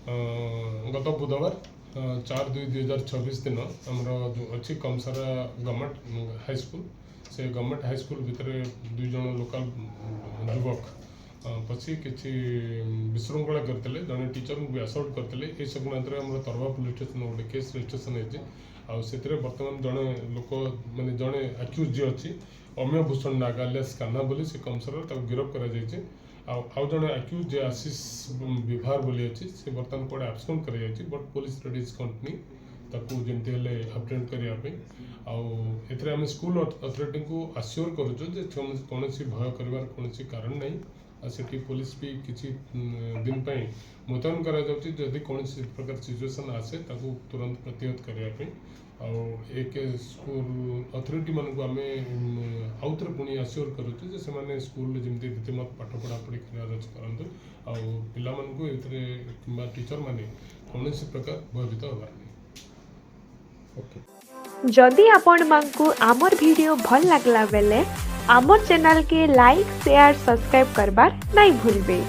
गत बुधवार 4/2/2024 दिन आमर जो अच्छी कमसारा गवर्नमेंट हाई स्कूल से गवर्नमेंट हाई स्कूल भितर 2 जन लोकल युवक पची किसी विशृंखला करते जड़े टीचर को भी असल्ट करते ये संक्रांत में तरवा पुलिस स्टेशन गोटे केस रजिस्ट्रेशन होती बर्तमान जड़े लोक मानने जड़े आक्यूज जी अच्छी अम्य भूषण नागालियास कान्हा बोली से कमसर गिरफ्त कर आउ जड़े आक्यूज जे आशीष विभार बोली अच्छी से बर्तमान कौटे आबसेंट कर but police ready is continue ताकू जमती हेल्ले अपडेट करने आम स्कूल अथॉरिटी को आश्योर करुचु कौन भय कर कौन कारण नहीं सेठी पुलिस भी किसी दिन पर मुतयन करा कौन प्रकार सिचुएसन आसे ताकू तुरंत प्रतिहत करने एक स्कूल अथॉरिटी मानक आम आउ थे पुणी आश्योर करुचु से माने स्कूल जमी रीतिमत पाठ पढ़ापढ़ी करतु पिला कि टीचर माने कौन प्रकार भयभीत होबार नहीं। जदि आपण मानकु आमर वीडियो भल लागला बेले आमर चैनल के लाइक शेयर सब्सक्राइब करबार नहीं भूलबे।